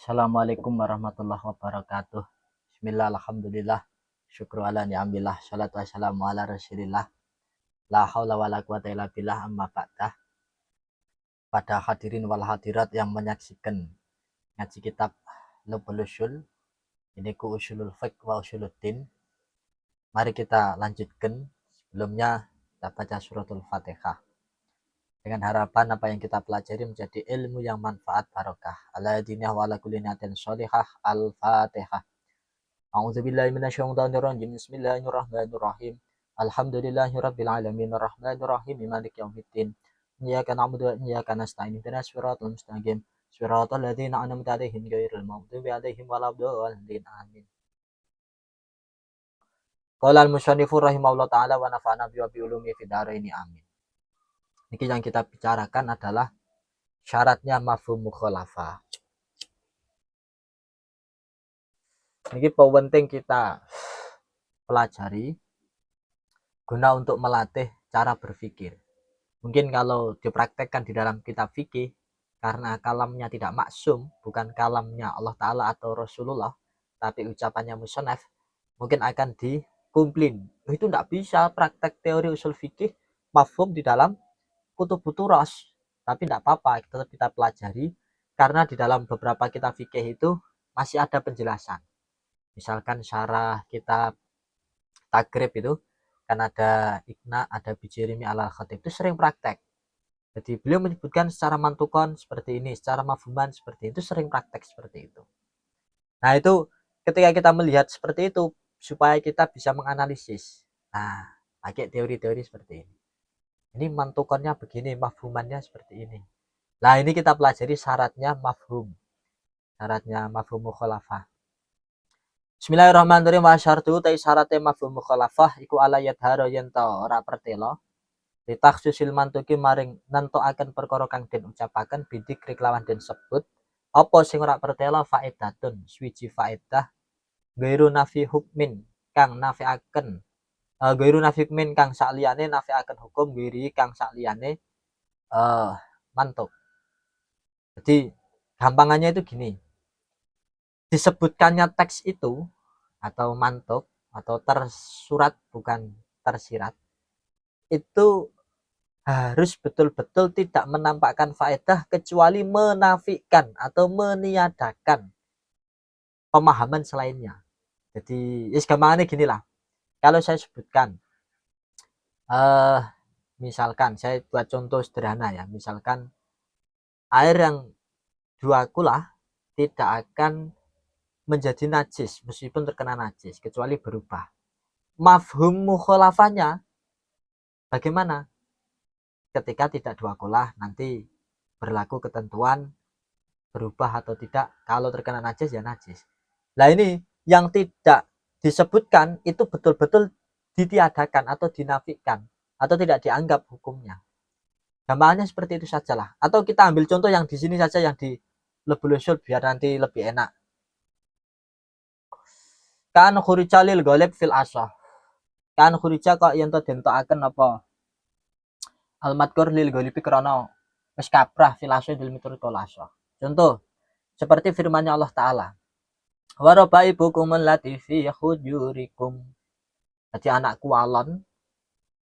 Assalamualaikum warahmatullahi wabarakatuh. Bismillah, alhamdulillah, syukru ala ni'amillah, salatu wassalamu ala rasulillah, la hawla wa la quwata illa billah, amma ba'dah. Pada hadirin wal hadirat yang menyaksikan ngaji kitab Lubul Usul, ini ku usulul fiqh wa usuluddin. Mari kita lanjutkan. Sebelumnya kita baca suratul Fatihah. Dengan harapan apa yang kita pelajari menjadi ilmu yang manfaat barokah. Ala diniyah wa ala kulli niyatin sholihah. Al-Fatihah. A'udzubillahi minasyaitonirrajim. Bismillahirrahmanirrahim. Alhamdulillahirabbil alamin arrahmanirrahim maliki yaumiddin. Iyyaka na'budu wa iyyaka nasta'in. Ihdinas siratal mustaqim. Siratal ladzina an'amta 'alaihim ghairil maghdubi 'alaihim waladdallin. Amin. Qala al-musannifu rahimahullah ta'ala wa nafa'ana bi ulumi fid dharain. Amin. Ini yang kita bicarakan adalah syaratnya mafhum mukhalafah. Ini penting kita pelajari guna untuk melatih cara berpikir. Mungkin kalau dipraktekkan di dalam kitab fikih, karena kalamnya tidak maksum, bukan kalamnya Allah Ta'ala atau Rasulullah, tapi ucapannya musannaf, mungkin akan dikumplin. Itu tidak bisa praktek teori usul fikih mafhum di dalam kutubut turas. Tapi tidak apa-apa, tetap kita pelajari, karena di dalam beberapa kitab fikih itu masih ada penjelasan. Misalkan syarah kitab Tagrib itu kan ada Iqna, ada Bijirimi ala Khatib, itu sering praktek. Jadi beliau menyebutkan secara mantukon seperti ini, secara mafhuman seperti itu, sering praktek seperti itu. Nah itu ketika kita melihat seperti itu, supaya kita bisa menganalisis. Nah, pakai teori-teori seperti ini. Ini mantukonnya begini, mafhumannya seperti ini. Nah ini kita pelajari syaratnya mafhum. Syaratnya mafhum mukhalafah. Bismillahirrahmanirrahim. Wa syartu ta syaratnya mafhum mukhalafah iku ala yadhara yen ta ora pertela ditakhsisil mantuki maring nentokaken perkara kang den ucapaken bidik riklawan den sebut apa sing ora pertela faedatun swiji faedah gairu nafi hukmin kang nafiaken gairu nafi hukmin kang sakliyane nafiaken hukum giri kang sakliyane mantuk. Jadi gampangannya itu gini, disebutkannya teks itu atau mantuk atau tersurat bukan tersirat itu harus betul-betul tidak menampakkan faedah kecuali menafikan atau meniadakan pemahaman selainnya. Jadi gampangannya gini lah, kalau saya sebutkan misalkan saya buat contoh sederhana ya, misalkan air yang dua kulah tidak akan menjadi najis meskipun terkena najis kecuali berubah. Mafhum mukhalafahnya bagaimana? Ketika tidak dua kulah nanti berlaku ketentuan berubah atau tidak, kalau terkena najis ya najis. Nah ini yang tidak disebutkan itu betul-betul ditiadakan atau dinafikan atau tidak dianggap hukumnya. Gambarnya seperti itu sajalah. Atau kita ambil contoh yang di sini saja, yang di Lubul Usul biar nanti lebih enak. Kan khurija lil ghalib fil asah. Kan khurija kok yen to den tokaken apa? Al madkur lil ghalibi krana wis kabrah fil asah dil miturut asah. Contoh seperti firman-Nya Allah Ta'ala. Wa rabaibukum allati fi hujurikum. Jadi anak kualon,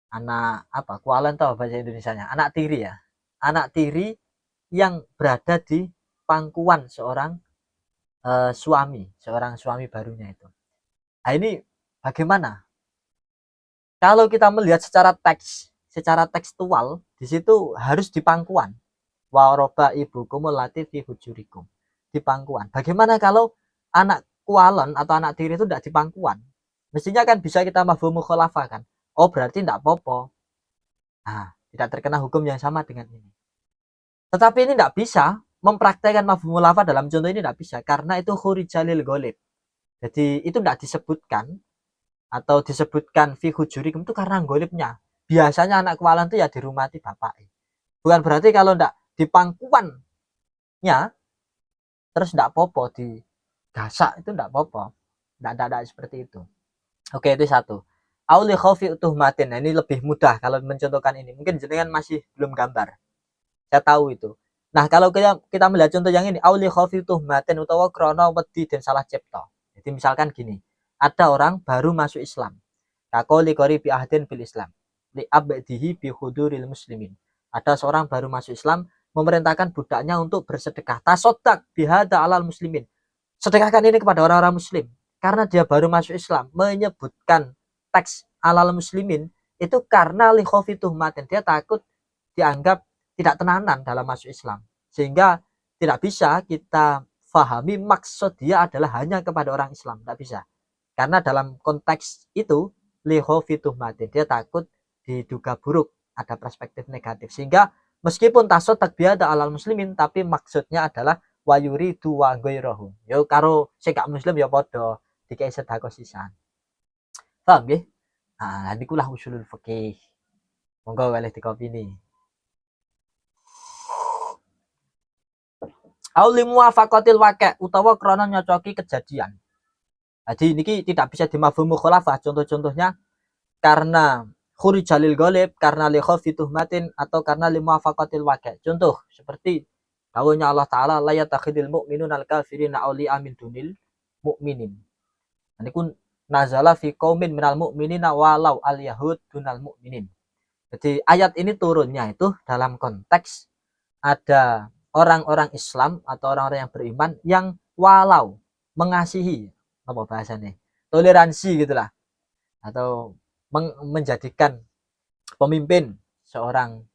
anak apa? Kualon tahu bahasa Indonesianya? Anak tiri ya. Anak tiri yang berada di pangkuan seorang suami, seorang suami barunya itu. Nah ini bagaimana? Kalau kita melihat secara teks, secara tekstual, di situ harus di pangkuan. Wa rabaibukum allati fi hujurikum. Di pangkuan. Bagaimana kalau anak kualon atau anak tiri itu tidak di pangkuan? Mestinya kan bisa kita mafhum mukhalafah kan. Oh berarti tidak apa-apa. Nah, tidak terkena hukum yang sama dengan ini. Tetapi ini tidak bisa mempraktekkan mafhum mukhalafah dalam contoh ini, tidak bisa karena itu khurijalil ghalib. Jadi itu tidak disebutkan atau disebutkan fi hujurikum itu karena ghalibnya. Biasanya anak kualon itu ya dirumati bapak. Bukan berarti kalau tidak di pangkuannya terus tidak apa-apa, di gasak itu tidak apa-apa, tidak seperti itu. Oke, itu satu. Auli khaufi tuhmatin. Nah, ini lebih mudah kalau mencontohkan ini. Mungkin jenengan masih belum gambar. Saya tahu itu. Nah, kalau kita melihat contoh yang ini, auli khaufi tuhmatin utawa krana wedi dan salah cipta. Jadi misalkan gini, ada orang baru masuk Islam. Kakoli kori bi ahdin bil Islam. Li abdihi bi huduril muslimin. Ada seorang baru masuk Islam memerintahkan budaknya untuk bersedekah. Tasodak bihada alal muslimin. Sedekahkan ini kepada orang-orang muslim. Karena dia baru masuk Islam, menyebutkan teks alal muslimin itu karena li khaufi tuhmatin. Dia takut dianggap tidak tenanan dalam masuk Islam, sehingga tidak bisa kita fahami maksud dia adalah hanya kepada orang Islam, tidak bisa, karena dalam konteks itu liho fituhmatin, dia takut diduga buruk, ada perspektif negatif, sehingga meskipun tasod takbiyada alal muslimin tapi maksudnya adalah wayuri dua goirohu, yo karo sekak muslim ya podo dikai sedekah sisan, paham ya? Nah, nikulah usulul fikih, monggo boleh dikopi nih. Auli muwafaqatil waqi' utawa krana nyocoki kejadian. Jadi niki tidak bisa dimafhum mukhalafah. Contoh-contohnya karena khurijalil ghalib, karena li khaufi tuhmatin, atau karena li muwafaqatil waqi'. Contoh seperti dawuhnya Allah taala la yattakhidul mu'minuna al-kafirina awliya min dunil mu'minin. Niku nazala fi qaumin minal mu'minina walau al-yahud dunal mu'minin. Jadi ayat ini turunnya itu dalam konteks ada orang-orang Islam atau orang-orang yang beriman yang walau mengasihi, apa bahasanya, toleransi gitulah, atau menjadikan pemimpin seorang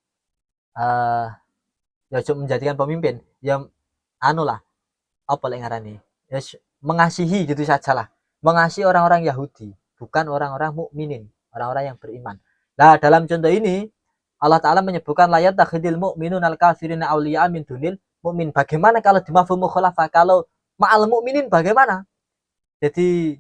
ya menjadikan pemimpin yang anulah apa yang ngarani ya, mengasihi gitu sajalah, mengasihi orang-orang Yahudi, bukan orang-orang mukminin, orang-orang yang beriman. Nah, dalam contoh ini Allah Ta'ala menyebutkan layat takhidil mu'minun al-kafirina awliya min dunil mu'min. Bagaimana kalau di mafhum mukhalafah? Kalau ma'al mu'minin bagaimana? Jadi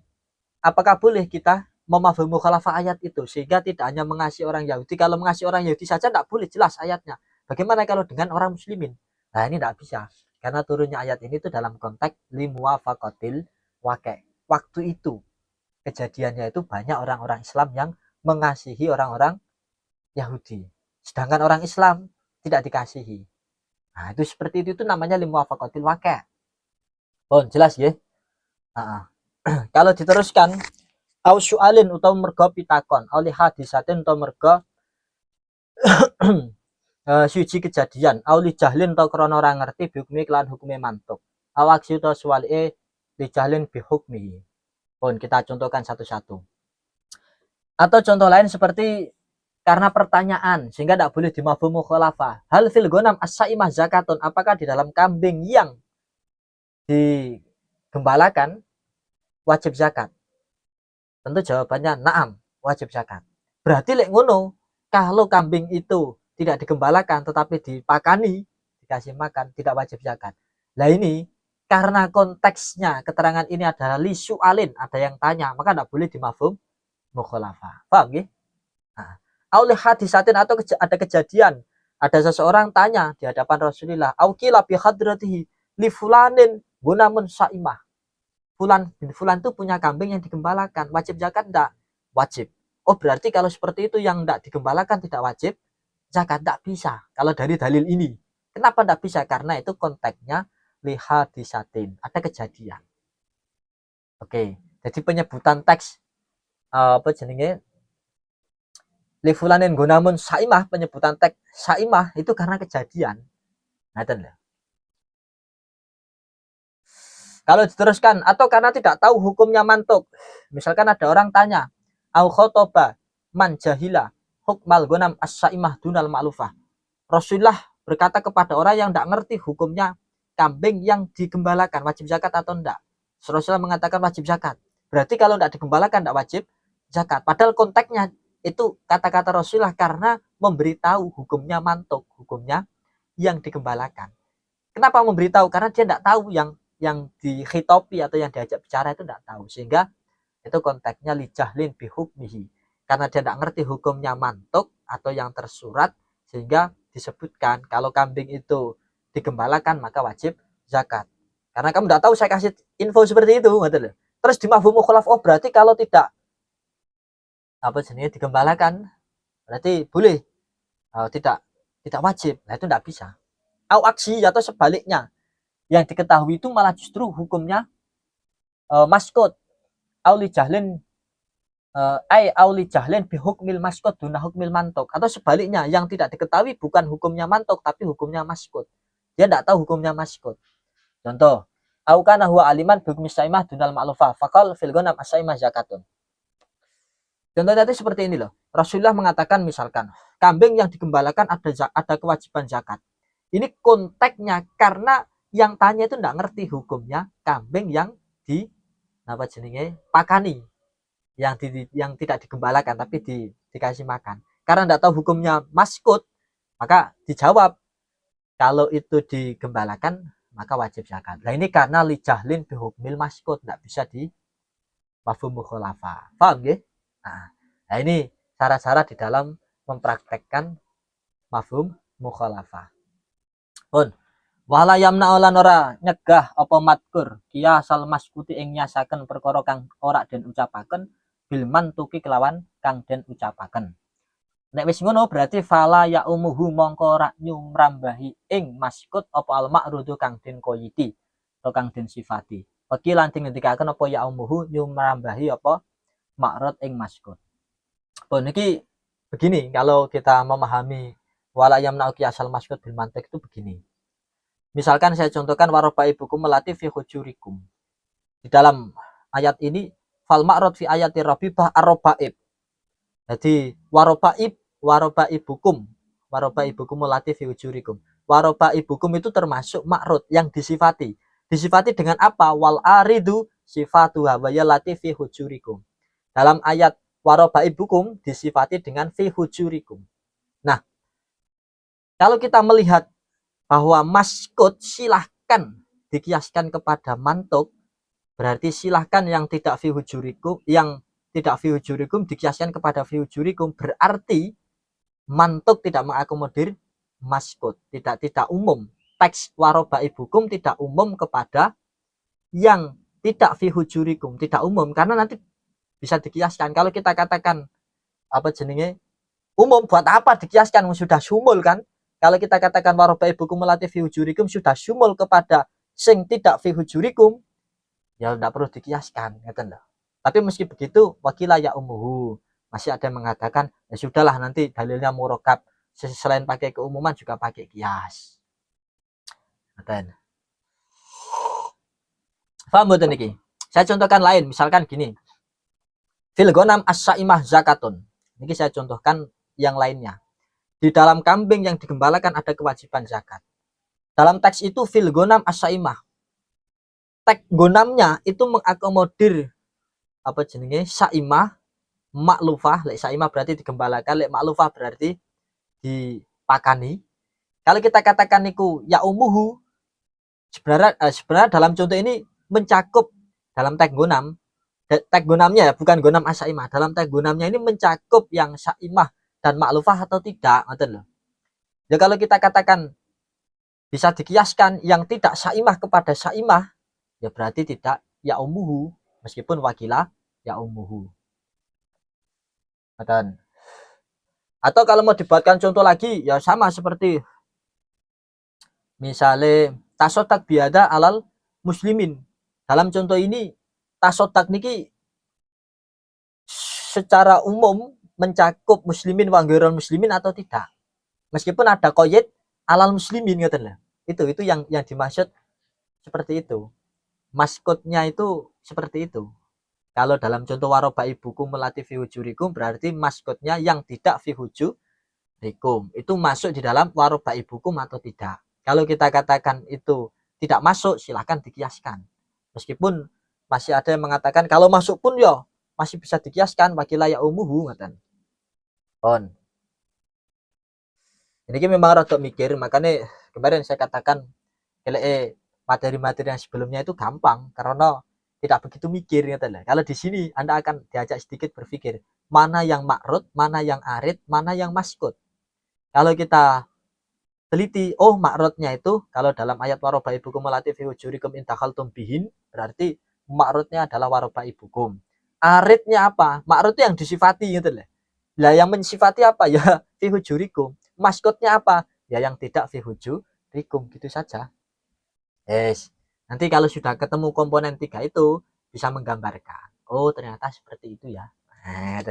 apakah boleh kita memafhum mukhalafah ayat itu sehingga tidak hanya mengasihi orang Yahudi? Kalau mengasihi orang Yahudi saja tidak boleh, jelas ayatnya. Bagaimana kalau dengan orang muslimin? Nah, ini tidak bisa. Karena turunnya ayat ini itu dalam konteks limuwafaqatil waqi'. Waktu itu kejadiannya itu banyak orang-orang Islam yang mengasihi orang-orang Yahudi, sedangkan orang Islam tidak dikasihi. Nah, itu seperti itu namanya limuwafaqatil waqi'. Oh, jelas ya? Kalau diteruskan au su'alin utawa mergo pitakon, au li hadisatin utawa mergo suci kejadian, au li jahlin utawa krana ora ngerti bihukmi kelan hukume mantuk. Au aksi utawa suwalike li jahlin bihukmi. Pun kita contohkan satu-satu. Atau contoh lain seperti karena pertanyaan sehingga tidak boleh dimafhum mukhalafah. Hal fil ghanam as-saimah zakatun, apakah di dalam kambing yang digembalakan wajib zakat? Tentu jawabannya na'am, wajib zakat. Berarti lek ngono, kalau kambing itu tidak digembalakan tetapi dipakani, dikasih makan, tidak wajib zakat. Nah ini karena konteksnya keterangan ini adalah lisu alin, ada yang tanya, maka tidak boleh dimafhum mukhalafah. Paham ya? Nah, aulih hadisatin atau ada kejadian, ada seseorang tanya di hadapan Rasulullah, aukila bi hadratihi li fulanin gunamun saimah. Fulan bin Fulan itu punya kambing yang digembalakan, wajib zakat enggak? Wajib. Oh, berarti kalau seperti itu yang enggak digembalakan tidak wajib zakat? Enggak bisa. Kalau dari dalil ini. Kenapa enggak bisa? Karena itu konteksnya li hadisatin, ada kejadian. Oke, jadi penyebutan teks apa jenenge li fulanin gunamun saimah, penyebutan teks saimah itu karena kejadian. Ngaten lho. Kalau diteruskan atau karena tidak tahu hukumnya mantuk. Misalkan ada orang tanya, au khotoba man jahila hukmal gunam as-saimah dunal ma'lufah. Rasulullah berkata kepada orang yang tidak ngerti hukumnya kambing yang digembalakan wajib zakat atau enggak. Rasulullah mengatakan wajib zakat. Berarti kalau tidak digembalakan tidak wajib zakat. Padahal konteksnya itu kata-kata Rasulullah karena memberitahu hukumnya mantuk, hukumnya yang digembalakan. Kenapa memberitahu? Karena dia tidak tahu yang dihitopi atau yang diajak bicara itu tidak tahu, sehingga itu konteksnya lijahlin bihukmihi, karena dia tidak ngerti hukumnya mantuk atau yang tersurat, sehingga disebutkan kalau kambing itu digembalakan maka wajib zakat. Karena kamu tidak tahu, saya kasih info seperti itu, betul. Terus di mafhum mukhalaf, oh berarti kalau tidak apa jenisnya digembalakan berarti boleh, tidak wajib. Nah itu tidak bisa. Au aksi atau sebaliknya, yang diketahui itu malah justru hukumnya maskot. Auli jahlin auli jahlin bihukmil maskot duna hukmil mantok, atau sebaliknya yang tidak diketahui bukan hukumnya mantok tapi hukumnya maskot. Dia tidak tahu hukumnya maskot. Contoh, au kana huwa aliman bihukmi saimah dunal ma'lufa faqal fil ghanam as-saimah zakatun. Contoh tadi seperti ini loh. Rasulullah mengatakan misalkan kambing yang digembalakan ada kewajiban zakat. Ini konteksnya karena yang tanya itu tidak ngerti hukumnya kambing yang di apa jenenge pakani, yang tidak digembalakan tapi dikasih makan. Karena tidak tahu hukumnya maskut, maka dijawab kalau itu digembalakan maka wajib zakat. Nah ini karena lijahlin bihukmil maskut, tidak bisa di mafhum mukhalafa. Paham ya? Nah ini cara-cara di dalam mempraktekkan mafhum mukhalafa. Pun wala yamna olan ora nyegah apa matkur kiasal maskuti ing nyasaken perkara kang ora den ucapaken bil mantuki kelawan kang den ucapaken. Nek wis ngono berarti fala ya umuhu mongko ora nyumrambahi ing maskut apa al ma'rudu kang den koyiti atau kang den sifati. Iki lanting ngendikaken apa ya umuhu nyumrambahi apa ma'rud ing maskut. Pun iki begini kalau kita memahami wala yamna kiasal maskut bil mantuk itu begini. Misalkan saya contohkan waroba ibukum melatih fi hujurikum. Di dalam ayat ini fal ma'rad fi ayati rabibah ar-rabaib. Jadi waroba ibukum melatih fi hujurikum. Waroba ibukum itu termasuk ma'rad yang disifati. Disifati dengan apa? Wal aridu sifatu wa yalati fi hujurikum. Dalam ayat waroba ibukum disifati dengan fi hujurikum. Nah, kalau kita melihat bahwa maskut silahkan dikiaskan kepada mantuk, berarti silahkan yang tidak fi hujurikum, dikiaskan kepada fi hujurikum, berarti mantuk tidak mengakomodir maskut, tidak umum. Teks waroba ibukum tidak umum kepada yang tidak fi hujurikum, tidak umum karena nanti bisa dikiaskan. Kalau kita katakan apa jenenge umum, buat apa dikiaskan, sudah sumul kan? Kalau kita katakan waroba ibukum melatih fi hujurikum sudah sumul kepada sing tidak fi hujurikum, ya tidak perlu dikiaskan, ngeten loh. Tapi meski begitu, wakila ya umuhu, masih ada yang mengatakan ya sudahlah nanti dalilnya murokab, selain pakai keumuman juga pakai kias. Ngeten. Paham betul niki? Saya contohkan lain, misalkan gini. Fil ghanam as-saimah zakatun. Niki saya contohkan yang lainnya. Di dalam kambing yang digembalakan ada kewajiban zakat. Dalam teks itu fil ghanam as-saimah. Teks ghanamnya itu mengakomodir apa jenenge saimah, maklufah. Lek saimah berarti digembalakan, lek maklufah berarti dipakani. Kalau kita katakan niku ya umuhu, sebenarnya dalam contoh ini mencakup dalam teks ghanam. Teks ghanamnya ya, bukan ghanam as-saimah. Dalam teks ghanamnya ini mencakup yang saimah dan maklufah atau tidak, ngoten loh. Ya kalau kita katakan bisa dikiaskan yang tidak saimah kepada saimah, ya berarti tidak ya umuhu, meskipun wakilah ya umuhu. Ngoten. Atau kalau mau dibuatkan contoh lagi, ya sama seperti misalnya tasotak biada alal muslimin. Dalam contoh ini tasotak niki secara umum mencakup muslimin wanggeron muslimin atau tidak, meskipun ada koyet alal muslimin gitu lah. Itu yang dimaksud seperti itu, maskotnya itu seperti itu. Kalau dalam contoh waroba ibukum melatih fi hujurikum, berarti maskotnya yang tidak fi hujurikum itu masuk di dalam waroba ibukum atau tidak. Kalau kita katakan itu tidak masuk, silahkan dikiaskan, meskipun masih ada yang mengatakan kalau masuk pun ya masih bisa dikiaskan, wakilah ya umuhu ngoten. On. Ini memang rada mikir, makanya kemarin saya katakan materi-materi yang sebelumnya itu gampang karena tidak begitu mikir gitu lah. Kalau di sini Anda akan diajak sedikit berpikir, mana yang makrut, mana yang arid, mana yang maskut. Kalau kita teliti, oh makrutnya itu kalau dalam ayat waroba ibukum melatih fi hujurikum intakhaltum bihin, berarti makrutnya adalah waroba ibukum. Aridnya apa? Makrut itu yang disifati gitu lah. Lah yang mensifati apa ya fi hujurikum. Maskotnya apa? Ya yang tidak fi hujurikum. rikum, gitu saja. Yes. Nanti kalau sudah ketemu komponen 3 itu bisa menggambarkan. Oh, ternyata seperti itu ya. Nah,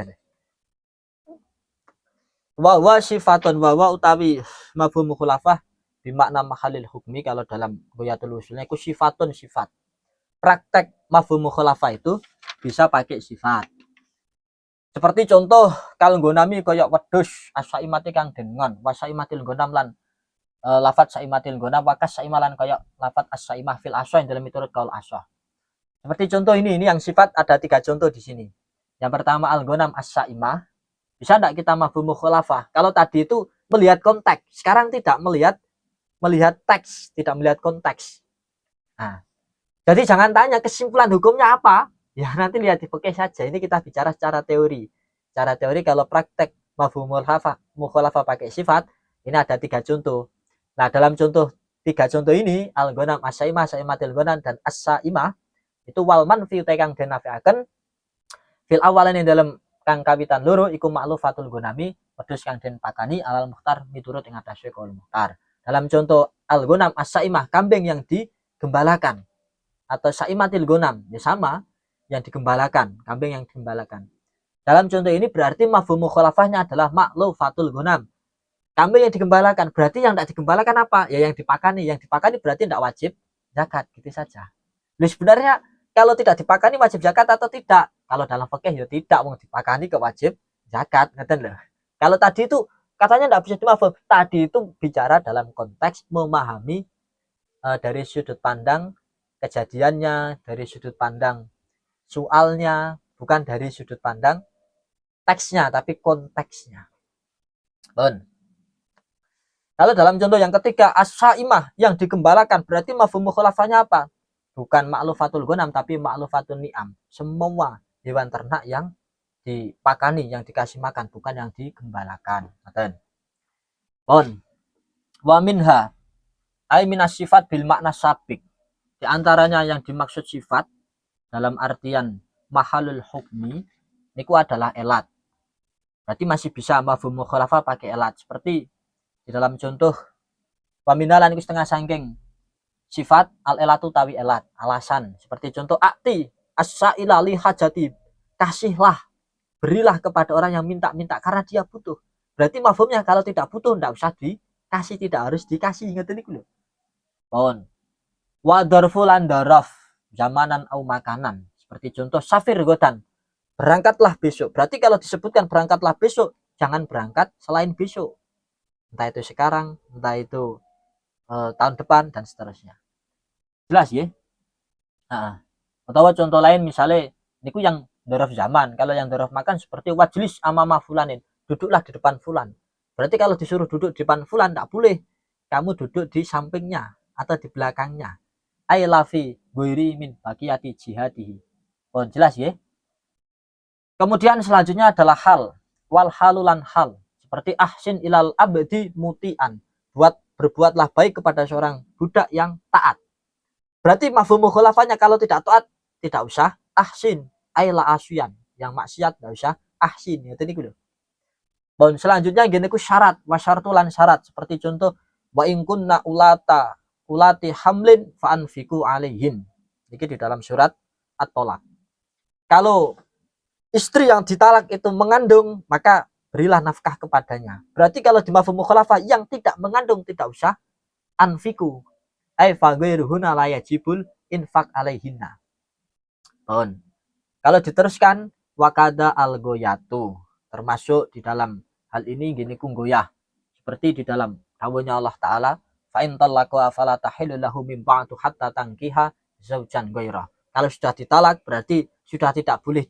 wa sifatun wa utawi mafhum khulafah bimakna mahalil hukmi, kalau dalam Ghayatul Usulnya itu sifatun sifat. Praktek mafhum khulafah itu bisa pakai sifat. Seperti contoh kalau nggonami koyok wedhus asaimati kang dengan wasaimatil gonam lan lafat saimatil gonam wakas saimalan koyok lafat asaimah fil aswa yang dalam miturut kaul aswa. Seperti contoh ini yang sifat ada 3 contoh di sini. Yang pertama al-gonam as-saimah. Bisa enggak kita mafhum mukhalafah? Kalau tadi itu melihat konteks, sekarang tidak melihat teks, tidak melihat konteks. Nah, jadi jangan tanya kesimpulan hukumnya apa. Ya nanti lihat di fikih saja. Ini kita bicara secara teori. Secara teori kalau praktek mafhum mukhalafah pakai sifat, ini ada 3 contoh. Nah, dalam contoh 3 contoh ini, al-gonam as-saimah, saimatil gonam dan as-saimah itu wal manfi kang den nafiaken fil awalan dalam kang kawitan loro iku ma'lufatul gonami wedhus kang den pakani alal muhtar miturut ing atase kaul muhtar. Dalam contoh al gonam as-saimah kambing yang digembalakan atau saimatil gonam ya sama yang digembalakan, kambing yang digembalakan. Dalam contoh ini berarti mafhum mukhalafahnya adalah ma'lufatul gonam. Kambing yang digembalakan, berarti yang tidak digembalakan apa? Ya yang dipakani. Yang dipakani berarti tidak wajib zakat, gitu saja. Lalu sebenarnya kalau tidak dipakani wajib zakat atau tidak? Kalau dalam fikih ya tidak, mau dipakani ke wajib zakat, ngeten loh. Kalau tadi itu katanya tidak bisa dimafhum. Tadi itu bicara dalam konteks memahami dari sudut pandang kejadiannya, dari sudut pandang soalnya, bukan dari sudut pandang teksnya, tapi konteksnya. Bon. Kalau dalam contoh yang ketiga as-saimah yang digembalakan, berarti mafhum mukhalafahnya apa? Bukan ma'lufatul gonam tapi ma'lufatun ni'am. Semua hewan ternak yang dipakani, yang dikasih makan, bukan yang digembalakan. Bon. Wa minha ay minas sifat bil makna sabik. Di antaranya yang dimaksud sifat dalam artian mahalul hukmi niku adalah elat. Berarti masih bisa mafhum mukhalafah pakai elat. Seperti di dalam contoh paminalan itu setengah sangking sifat al elatu tawi elat, alasan. Seperti contoh akti as-sa'ila li hajati, kasihlah, berilah kepada orang yang minta-minta karena dia butuh. Berarti mafhumnya kalau tidak butuh tidak usah dikasih, tidak harus dikasih. Ingat ini dulu. Pohon. Wa darfulan daraf, zamanan au makanan. Seperti contoh safir godan, berangkatlah besok. Berarti kalau disebutkan berangkatlah besok, jangan berangkat selain besok. Entah itu sekarang, entah itu tahun depan dan seterusnya. Jelas ya? Nah, atau contoh lain misalnya niku yang dorof zaman. Kalau yang dorof makan seperti wajlis amama fulanin, duduklah di depan fulan. Berarti kalau disuruh duduk di depan fulan tak boleh. Kamu duduk di sampingnya atau di belakangnya. Ailafi goiri min bakiyati jihadihi. Oh, jelas ya? Kemudian selanjutnya adalah hal. Wal halulan hal. Seperti ahsin ilal abdi mutian. Berbuatlah baik kepada seorang budak yang taat. Berarti mafhum mukhalafahnya kalau tidak taat tidak usah ahsin aila asyan, yang maksiat tidak usah ahsin. Itu niku lho. Bon, selanjutnya gini ku syarat, wasyartulan syarat seperti contoh wa in kunna ulati hamlin fa anfiqu alaihim. Ini di dalam surat At-Tolak. Kalau istri yang ditalak itu mengandung, maka berilah nafkah kepadanya. Berarti kalau di mafhum mukhalafah yang tidak mengandung tidak usah anfiku. Ai fa ghairuhuna la yajibul infak alaihinna. Bon. Kalau diteruskan wakada al goyatu, termasuk di dalam hal ini gini kung goyah. Seperti di dalam dawuhnya Allah Ta'ala, fa in talaqa fala tahillu lahu min ba'du hatta tankiha zaujan ghairah. Kalau sudah ditalak berarti sudah tidak boleh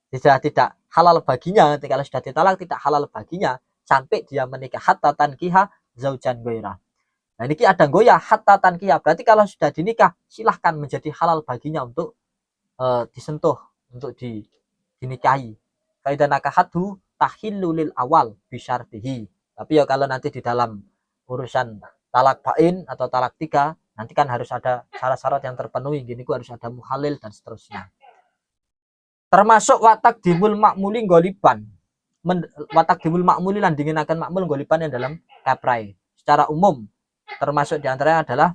sudah tidak halal baginya. Kalau sudah ditalak tidak halal baginya sampai dia menikah hatta tankiha zaujan ghairah. Nah ini ada goyah hatta tankiha. Berarti kalau sudah dinikah silahkan menjadi halal baginya untuk disentuh, untuk dinikahi. Faidan nakahatu tahillu lil awal bisyartihi. Tapi ya kalau nanti di dalam urusan talak bain atau talak 3 nanti kan harus ada syarat-syarat yang terpenuhi. Gini harus ada muhalil dan seterusnya. Termasuk watak dimul makmuli goliban. Watak dimul makmuli lan dinginakan makmul goliban yang dalam kaprai. secara umum, termasuk diantaranya adalah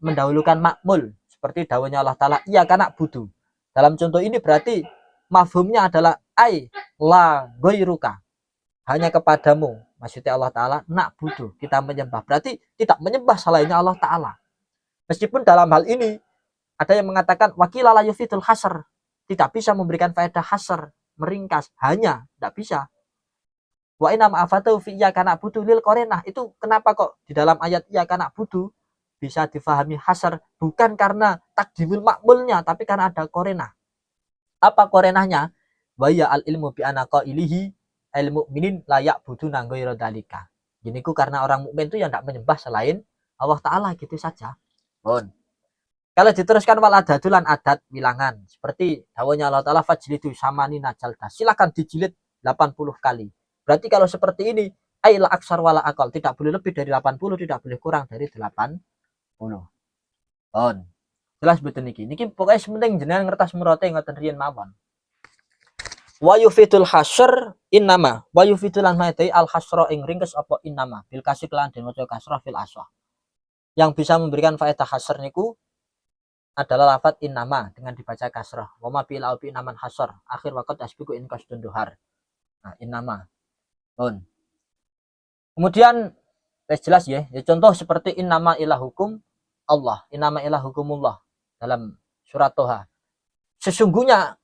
mendahulukan makmul, seperti dawuhnya Allah Ta'ala, iya kanak budu. Dalam contoh ini berarti mafhumnya adalah ai la goiruka, hanya kepadamu, maksudnya Allah Ta'ala, nak budu, kita menyembah, berarti tidak menyembah selainnya Allah Ta'ala. Meskipun dalam hal ini ada yang mengatakan wakila la yufidul hasr, tidak bisa memberikan faedah hasr, meringkas, hanya, tidak bisa. Wa inna ma'afatu fi iyyaka na'budu lil qarinah, itu kenapa kok di dalam ayat iyyaka na'budu bisa difahami hasr, bukan karena takdimul makmulnya, tapi karena ada qarinah. Apa qarinahnya? Wa ya al ilmu bi anna qailihi al mu'minin la ya'buduna ghaira dzalika. Gini ku karena orang mukmin itu yang tidak menyembah selain Allah Ta'ala, gitu saja. Bon. Kalau diteruskan wal adatulan adat bilangan, seperti dawuhnya Allah Ta'ala fajlidu samani najalta, silakan dijilid 80 kali. Berarti kalau seperti ini, aila aksar wala akal, tidak boleh lebih dari 80, tidak boleh kurang dari 80. On. Jelas betul niki. Niki pokoknya sementing jenengan ngertas murote ngoten riyen mawon. Wa yufidul hasr innama, wa yufidul lan maite al hasra ing ringkes apa innama bil kasih lan den maca kasrah fil aswah. Yang bisa memberikan faedah hasr niku adalah lafaz innama dengan dibaca kasrah. Wa ma bil aubi naman hasr akhir waqt asbiku in kasdun duhar. Nah, innama. On. Kemudian jelas ya, contoh seperti innama ilahukum Allah, innama ilahukumullah dalam surat Toha. Sesungguhnya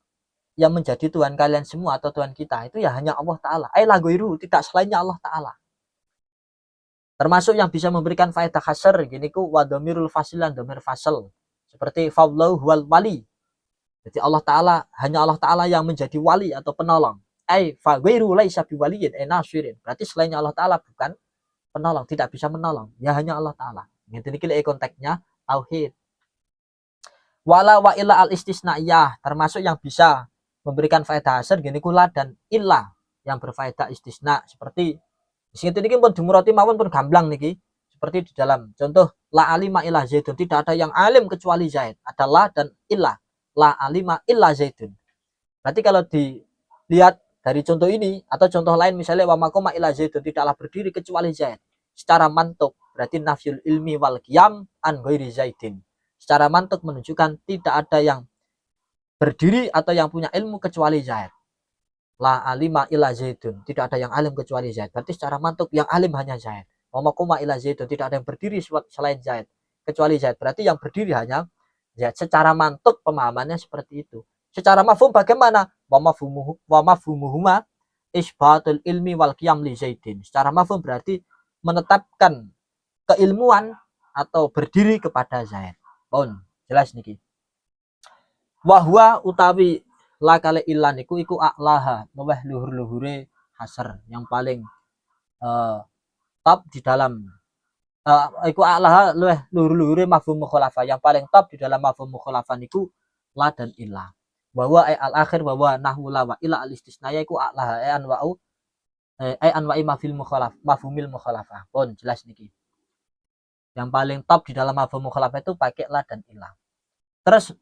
yang menjadi Tuhan kalian semua atau Tuhan kita itu ya hanya Allah Ta'ala. Ailah goiru, tidak selainnya Allah Ta'ala. Termasuk yang bisa memberikan faedah hasr, gini ku wadomirul fasilan, domir fasal. Seperti fawlahu wal wali. Jadi Allah Ta'ala, hanya Allah Ta'ala yang menjadi wali atau penolong. Fa goiru laisa biwaliyin nasirin. Berarti selainnya Allah Ta'ala bukan penolong, tidak bisa menolong. Ya hanya Allah Ta'ala. Ini konteksnya tauhid. Wala wa illa al istisnaiyah, termasuk yang bisa memberikan faedah hasr gini kula dan illa yang berfaedah istisna, seperti di sini niki pun dimurati mawon pun gamblang niki, seperti di dalam contoh la alima illa zaidun, tidak ada yang alim kecuali Zaid, ada la dan illa, la alima illa zaidun. Berarti kalau dilihat dari contoh ini atau contoh lain misalnya wa maqama illa zaidun, tidaklah berdiri kecuali Zaid, secara mantuk berarti nafyul ilmi wal qiyam an ghairi zaidin. Secara mantuk menunjukkan tidak ada yang berdiri atau yang punya ilmu kecuali Zaid. La alima illa Zaidun, tidak ada yang alim kecuali Zaid. Berarti secara mantuk yang alim hanya Zaid. Wa maqama illa Zaidun, tidak ada yang berdiri selain Zaid kecuali Zaid. Berarti yang berdiri hanya Zaid. Secara mantuk pemahamannya seperti itu. Secara mafhum bagaimana? Wa mafhumuhuma isbatul ilmi wal qiyam li Zaidin. Secara mafhum berarti menetapkan keilmuan atau berdiri kepada Zaid. Pun jelas niki. Wahwa utawi la kale ilan iku a'laha, luweh luhur-luhure hasr, yang paling top di dalam iku a'laha luweh luhur-luhure mafhum mukhalafah, yang paling top di dalam mafhum mukhalafah niku la dan illa. Bahwa al akhir bahwa nahwu la wa illa al istisnaya iku a'laha anwa'u anwa'i mafhumil mukhalafah. Pun jelas niki. Yang paling top di dalam mafhum mukhalafah itu pakai la dan illa. Terus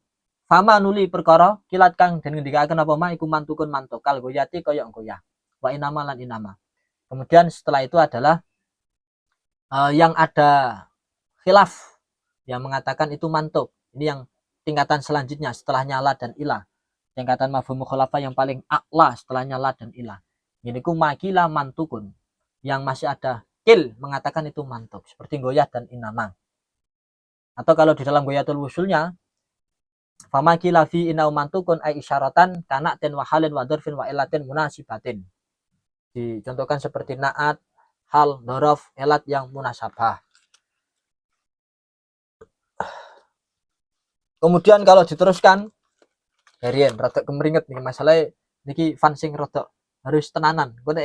fama nuli perkara kilat kang den ngendikaken apa ma iku mantukun mantuk kal goyati kaya goyah wa inama lan inama. Kemudian setelah itu adalah yang ada khilaf yang mengatakan itu mantuk. Ini yang tingkatan selanjutnya setelahnya la dan ilah. Tingkatan mafhum mukhalafah yang paling a'la setelahnya la dan ilah. Ini ku makila mantukun. Yang masih ada kil mengatakan itu mantuk seperti goyah dan inama. Atau kalau di dalam goyatul wusulnya fama kila fi inau mantukun ay isyaratan kana ten wahalin wa dzarfin wa ilatin munasibatin. Dicontohkan seperti naat, hal, dzaraf, elat yang munasabah. Kemudian kalau diteruskan harian rada kemeringet nih masalah niki fansing rada harus tenanan. Kok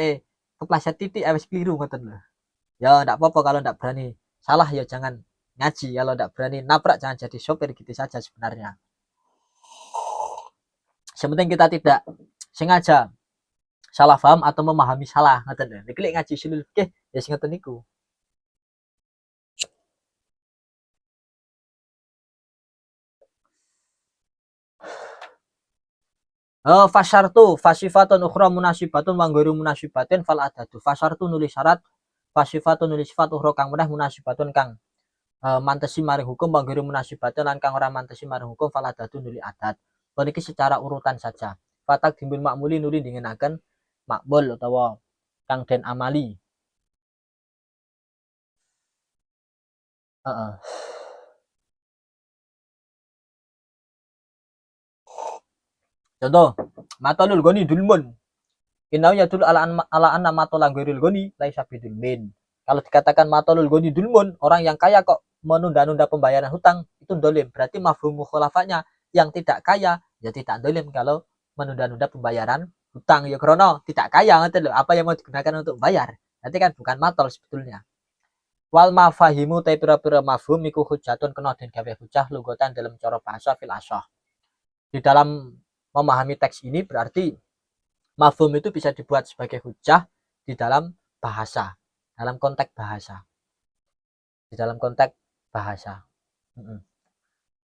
kepleset titik wis keliru ngoten lho. Ya enggak apa-apa kalau enggak berani salah ya jangan ngaji, kalau enggak berani nabrak jangan jadi sopir, gitu saja sebenarnya. Sepenting kita tidak sengaja salah paham atau memahami salah ngoten lho. Niki lek ngaji usul fikih ya sing ngoten niku. Fasyartu fasifatun ukhra munasibatun wa ghairu munasibatin fal adadu. Fasyartu nulis syarat Fasifatun nuli sifat ukhra kang meneh munasibatun kang mantesi maring hukum banggiru munasibatun lan kang ora mantesi maring hukum faladatu nuli adat. Niki secara urutan saja. Fatak dimbul makmuli nuli dingenaken makmul utawa kang den amali. Heeh. Contoh, matolul goni dulmun. Inau yadul ala anna matola ghairil goni laisa bidulmin. Kalau dikatakan matolul goni dulmun, orang yang kaya kok menunda-nunda pembayaran hutang, itu dolim. Berarti mafhum mukhalafahnya yang tidak kaya ya tidak dolim kalau menunda-nunda pembayaran hutang ya krono tidak kaya ngerti lho. Apa yang mau digunakan untuk bayar? Berarti kan bukan matol sebetulnya. Wal mafahimu ta pira-pira mafhum iku hujatun kena den gawe hujah lugotan dalam cara bahasa fil asyah. Di dalam memahami teks ini berarti mafhum itu bisa dibuat sebagai hujah di dalam bahasa, dalam konteks bahasa. Di dalam konteks bahasa.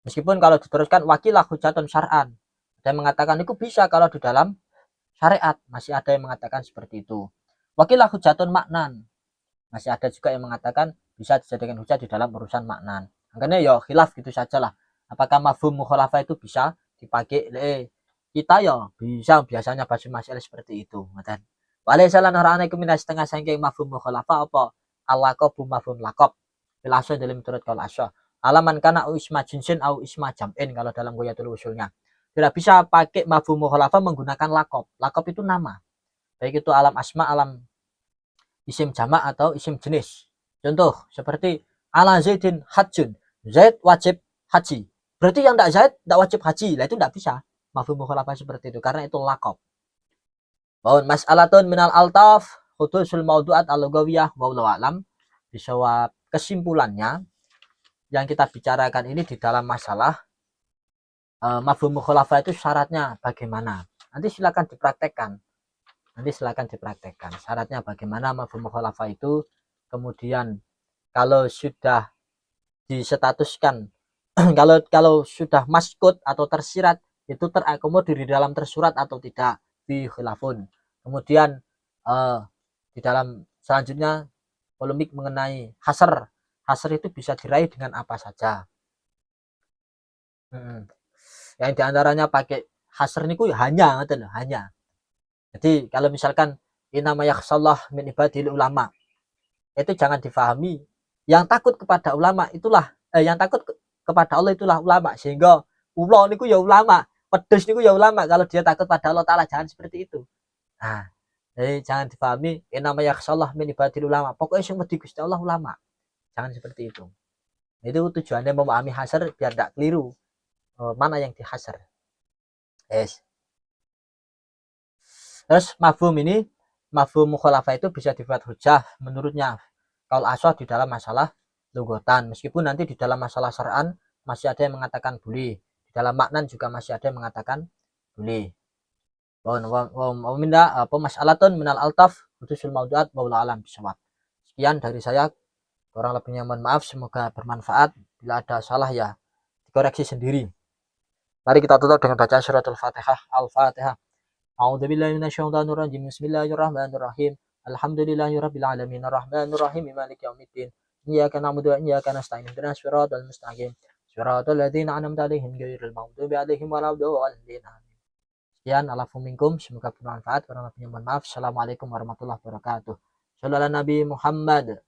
Meskipun kalau diteruskan wakilah hujatun syar'an. Ada yang mengatakan itu bisa kalau di dalam syariat, masih ada yang mengatakan seperti itu. Wakilah hujatun maknan. Masih ada juga yang mengatakan bisa dijadikan hujah di dalam urusan maknan. Makanya ya khilaf gitu sajalah. Apakah mafhum mukhalafah itu bisa dipakai kita ya bisa biasanya bahasa masalah seperti itu. Ngoten. Walaisalan harane kuminas setengah saking mafhum mukhalafah apa alaqabu mafhum laqab. Bilasan dalam turut kal asya. Alaman kana isma jinsin au isma jam'in kalau dalam goyatul usulnya. Tidak bisa pakai mafhum mukhalafah menggunakan laqab. Laqab itu nama. Baik itu alam asma, alam isim jamak atau isim jenis. Contoh seperti ala zaidin hajjun. Zaid wajib haji. Berarti yang tidak Zaid tidak wajib haji. Lah itu tidak bisa. Mafhum mukhalafah seperti itu karena itu laqab. Bahwa mas'alatun minal altaf khudusul maudu'at al-lugawiyah wallahu alam. Bisa kesimpulannya yang kita bicarakan ini di dalam masalah mafhum mukhalafah itu syaratnya bagaimana. Nanti silakan dipraktekkan. Syaratnya bagaimana mafhum mukhalafah itu. Kemudian kalau sudah disetatuskan kalau sudah maskut atau tersirat itu terakomodir di dalam tersurat atau tidak fi khilafun. Kemudian di dalam selanjutnya polemik mengenai hasr. Hasr itu bisa diraih dengan apa saja. Yang diantaranya pakai hasr niku hanya hanya. Jadi kalau misalkan inama yakhsallah min ibadil ulama, itu jangan difahami yang takut kepada ulama itulah yang takut kepada Allah itulah ulama, sehingga Allah niku ya ulama, pedes niku ya ulama. Kalau dia takut pada Allah Ta'ala jangan seperti itu. Nah, jadi jangan difahami inama yakhsallah min ibadil ulama, pokoknya yang wedi Gusti Allah ulama. Jangan seperti itu. Itu tujuannya memahami hasr biar tidak keliru mana yang dihasr. Yes. Terus mafhum mukhalafah itu bisa dibuat hujah menurutnya kalau asal di dalam masalah lugotan. Meskipun nanti di dalam masalah syar'an masih ada yang mengatakan boleh. Di dalam maknan juga masih ada yang mengatakan boleh. Wa minna mas'alatun minal altaf hudusul maudu'at wallahu alam bisawab. Sekian dari saya. Kurang lebihnya mohon maaf, semoga bermanfaat. Bila ada salah ya dikoreksi sendiri. Mari kita tutup dengan bacaan suratul Fatihah. Al-Fatihah. A'udzubillahi minasyaitonir rajim. Bismillahirrahmanirrahim. Alhamdulillahirabbil alamin arrahmanir rahim maliki yaumiddin. Iyyaka na'budu wa iyyaka nasta'in. Ihdinas siratal mustaqim. Siratal ladzina an'amta 'alaihim ghairil maghdubi 'alaihim waladdallin. Sekian alafu minkum, semoga bermanfaat. Kurang lebihnya mohon maaf. Assalamualaikum warahmatullahi wabarakatuh. Sallallahu Nabi Muhammad.